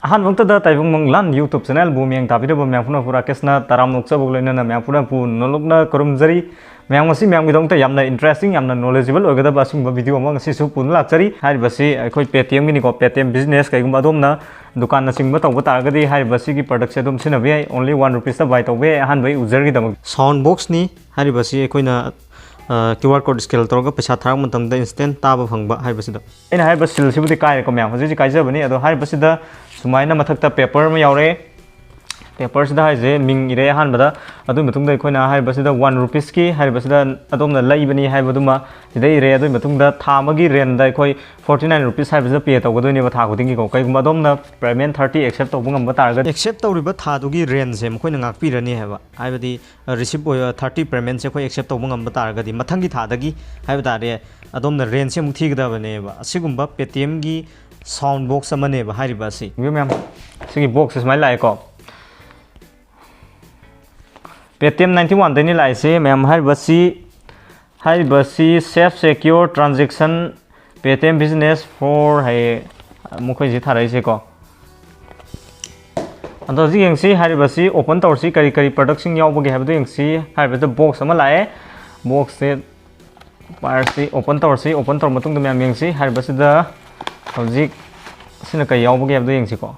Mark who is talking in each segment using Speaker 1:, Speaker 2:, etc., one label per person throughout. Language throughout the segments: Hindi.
Speaker 1: अहमद तैबुंग मंगलान यूट्यूब चैनल बुमियंग ताबिदब मैंपुना पूरा केसना ताराम नोक्सबुक लेना मैंपुना पु नोलुकना करुमजरी मैंग मसी मैंग बिदोंग ता यामना इंटरेस्टिंग यामना नॉलेजेबल ओगदब असिंग वीडियो अमा ngasi पुन लाक्चरी हारिबसी अखोय पेटीएम गिनी को पेटीएम बिजनेस कैगुम अदोमना दुकान नसिंग तौब तारगदी हारिबसी की प्रोडक्ट से दुम सिनबे ओनली 1 रुपीस ता बाय तौबे अहन बै यूजर गी दम साउंड बॉक्स नि हारिबसी अखोयना QR code स्कैन तौरगा पैसा थारक मतमदा इंस्टेंट ताब फंगबा हारिबसिदा एना हारिबा सिल सिबुदि काय को मैम हजि कायजबनी अदो हारिबसिदा सुमाइना मथक्ता पेपर में यावरे पेपर सिदा हाइजे मिंग इरे हानबदा अदु मतुंगदा अखोयना हारिबसिदा 1 रुपीस की हारिबसिदा अदोमना लैबनी हाइबदुमा सिदा इरे अदु मतुंगदा थामगी रेनदा अखोय 49 रुपीस हाइबसिदा पे तौगदोनिबा था खुदिंगी को कैगुम अदोमना पेमेंट 30 एक्सेप्ट तौबंगम तारगा एक्सेप्ट तौरिबा थादुगी रेन से मखोयना ngakpirani haiba haibadi receipt 30 payment से अखोय एक्सेप्ट तौबंगम तारगदी मथंगी थादगी हाइबा तारे अदोमना रेन से मुक थीगदबनेबा असिगुम्बा पेटीएम गी साउंड बॉक्स अमनेबा हारिबासी मैम सिगी बॉक्स इसमाइ लाइको पेटीएम 91 दैनि लाइसे मैम हारिबासी safe secure transaction Paytm business for है मुखै जि थाराइसे को अंदो जि यंगसी हारिबासी ओपन तौरसी करी करी प्रोडक्ट यावबगे हाबदो यंगसी हारिबाद बॉक्स अमा लाए बॉक्स से पारसी ओपन तौर मतुंग मैम यंगसी हारिबासिदा हजिक सिना कई यावबगे हाबदो यंगसिको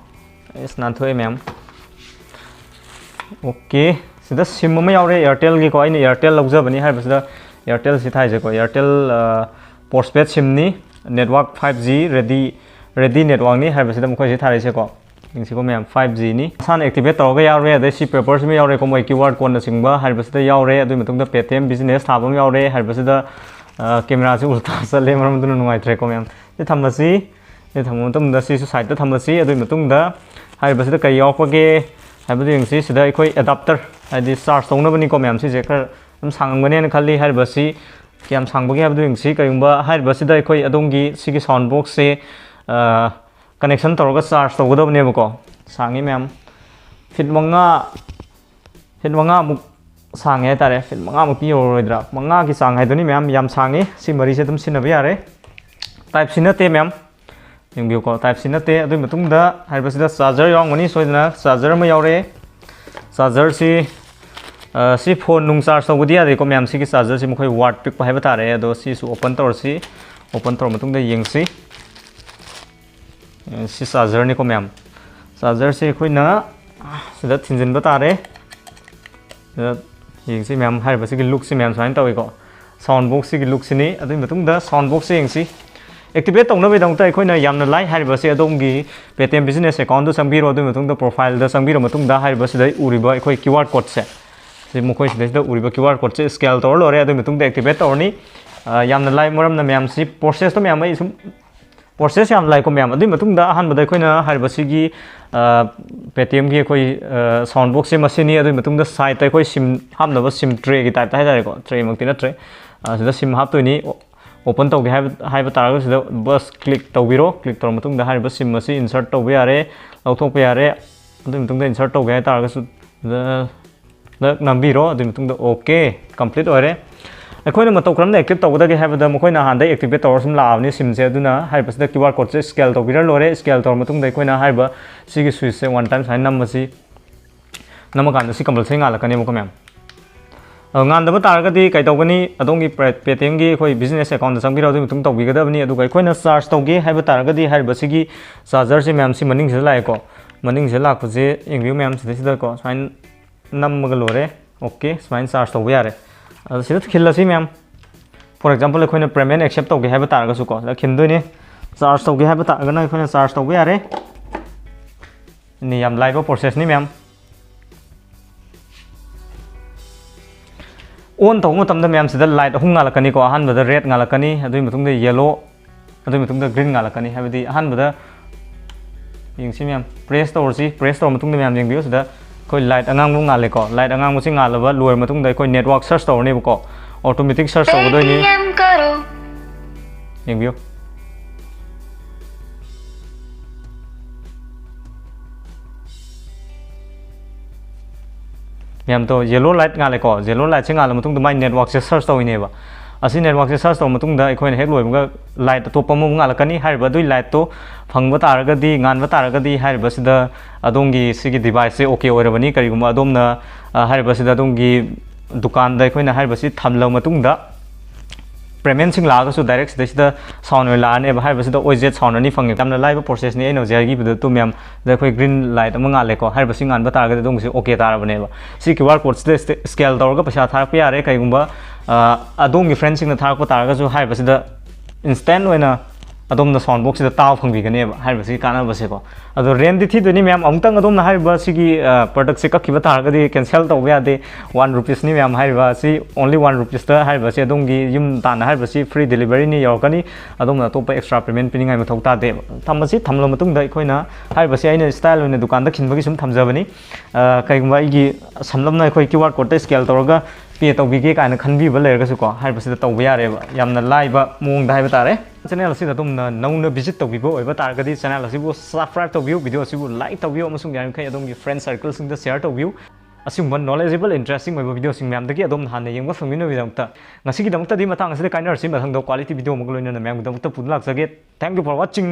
Speaker 1: इस नाथोए मैम ओके सिदा सिम अमा यावरे एयरटेल गी को आइने एयरटेल लौजबनी हारिबासिदा एयरटेल सि थाइजे को एयरटेल पोस्टपेड सिम नि नेटवर्क 5G रेडी नेटवर्क नि हारिबासिदा मखोय सि थाराइसे को यंगसिको मैम 5G नि सान एक्टिवेट तौरगा यावरे अदे सि पेपर्स में यावरे को मोय कीवर्ड कोन सिंगबा हारिबासिदा यावरे अदु मतुंगदा पेटीएम बिजनेस थाबम यावरे हारिबासिदा कैमरा से उल्टा चले मरमदुन नुंगाइत्रे को मैम ते थमसी ते थमतुंगदा सि साइड ता थमसी अदु मतुंगदा हारिबासिदा कई यावपगे हाइबदु यंगसि सिदा अखोय एडाप्टर हाइदि चार्ज तौनबनी को मैम सि जे खर हम सांगबने न खाली हारिबासि क्याम सांगबगे हाइबदु यंगसि कयुंबा हारिबासिदा अखोय अदोंगी सिगी साउंड बॉक्स से कनेक्शन तौरगा चार्ज तौगदबनेबो को सांगी मैम फिट मंगा मुक सांगे तारे फिट मंगा मुक पियोरोइद्रा मंगा की सांग हाइदुनी मैम याम सांगे सि मरी से तुम सिनबे यारे टाइप सी नते मैम यंबियो को टाइप सी नते अदुई मतुंगदा हाइबसिदा चार्जर यावंगनी सोइदना चार्जर में यावरे चार्जर सी फोन नुंग चार्ज तौबदि यादे को मैम सी की चार्जर सी मखोय वाट पिक हाइबा तारे अदो सी सु ओपन तौर मतुंगदा यंगसी सी चार्जर नि को मैम चार्जर से अखोयना सिदा थिनजिनबा तारे यंगसी मैम हाइबसिगी लुक से मैम साइन तौइको साउंड बॉक्स की लुक सिनी अदुई मतुंगदा साउंड बॉक्स से यंगसी एक्टिवेट तौनबेदंगता अखोयना यामना लाई हारिबसे अदोंगी पेटीएम बिजनेस अकाउंट संबिरो अदुई मतुंगदा प्रोफाइल दा संबिरो मतुंगदा हारिबसिदा उरिबा अखोय क्यूआर कोड से मुखोय सिदा उरिबा क्यूआर कोड से स्कैन तौर लोरे अदुई मतुंगदा एक्टिवेट तौरनी यामना लाई मरमना मैम सि प्रोसेस तो मैम सुम प्रोसेस याम लाई को मैम अदुई मतुंगदा अहानबदा अखोयना हारिबसिगी पेटीएम की अखोय साउंड बॉक्स से मसिनी अदुई मतुंगदा साइड अखोय सिम हामनबा सिम ट्रे की टाइप हाइदारे को ट्रे मक्ति नत्रे सिदा सिम हापतोनी ओपन तौगे हाइबा तारगा सिदा बस क्लिक तौबिरो क्लिक तौर मतुंगदा हारिबा सिम मसि इंसर्ट तौबे यारे लौथोकपे यारे अदुई मतुंगदा इंसर्ट तौगे हाइ तारगा सु नंबिरो अदुई मतुंगदा ओके कंप्लीट ओरे अखोयना मतौ क्रमना एक्टिव तौगदगे हाइबदा मखोयना हांदा एक्टिवेट तौर सम लाबनी सिम से अदुना हाइबसिदा क्यूआर कोड से स्कैन तौबिरा लोरे स्कैन तौर मतुंगदा अखोयना हाइबा सिगी स्विच से वन टाइम साइन नंबसी नमकान सि कंपलसरी गालकने मको मैम गांदब तारगदी कैतौगनी अदोंगी पेटीएम की अखोय बिजनेस अकाउंट संबिरो अदुई मतुंग तौबिगदबनी अदुगा अखोयना चार्ज तौगे हाइबा तारगदी हाइबसिगी चार्जर से मैम सि मनिंग से लाइको मनिंग से लाखपसे इंग्यू मैम सिदा को साइन नमग लोरे ओके साइन चार्ज तौबे यारे सिदा खिलसी मैम फॉर एग्जांपल अखोयना पेमेंट एक्सेप्ट तौगे हाइबा तारगसु को खिंदोइने चार्ज तौगे हाइबा तारगना अखोयना चार्ज तौबे यारे नि याम लाइव प्रोसेस नि मैम ऑन तौब मतमदा मैम सिदा लाइट अहुम गालकनी को अहानबदा रेड गालकनी अदुई मतुंगदा येलो अदुई मतुंगदा ग्रीन गालकनी हाबदी अहानबदा यंगसी मैम प्रेस तौर मतुंगदा मैम यंगबियो सिदा कोई लाइट अंगांगबु गाले को लाइट अंगांगबु से गालबा लोर मतुंगदा कोई नेटवर्क सर्च तौरने को ऑटोमेटिक सर्च तौगदोइनी यंगबियो मैम तो येलो लाइट गाले को येलो लाइट से गाल मतुंगदा माय नेटवर्क से search तौइनेबा asi network se search to matung da ikhoin hek loiba light to pam mu ngalakani hariba dui light to phangba taragadi nganba taragadi hariba sida adongi sigi device se okay oirabani kariguma adomna hariba sida adongi dukan da ikhoina hariba si thamlo matung da payment sing laga so direct sida sound la ne ba sida OZ sound ni phang tamna live process ni eno jagi bidu to mem da khoi green light amanga le ko har basing an ba tar ga dong si okay tar ba ne ba si QR code scale dor ga pasha thar pa yare kai gumba adong gi friend sing na thar ko tar ga so har basida instant oina adom na sound box da taw phang bi ga ne ba har basi kana ba se ko ado rent di thi do ni mem amtang adom na har ba si gi product se ka ki ba tar ga di cancel to ba de 1 rupees ni mem har ba si only 1 rupees ta har ba si adong gi yum ta na har ba si free delivery ni yor kani adom na to pa extra payment pining ai ma thok ta de tham ba si thamlo matung da ikoi na har ba si ai na style oina dukan da khin ba gi sum tham ja bani kai gumba gi samlam na ikoi QR code ta scale to ga पे तो भी के कान खन भी बले रगसु को हाय बसिदा तो बिया रे यामना लाइबा मोंग दाइ बतारे चैनल असि तुम नौन विजिट तो बिबो ओइबा तारगदी चैनल असि बो सब्सक्राइब तो बियो वीडियो असि बो लाइक तो बियो अमसुंग याम खै अदोम की फ्रेंड सर्कल सिंग द शेयर तो बियो असिम नॉलेजेबल इंटरेस्टिंग ओइबा वीडियो सिंग मैम दगी अदोम हान यंग फंगिनो बिदमता ngasi gi damta di matang asile kainer sim mathang do quality video mog loina na ma'am दमता पुन लाग सके थैंक यू फॉर वाचिंग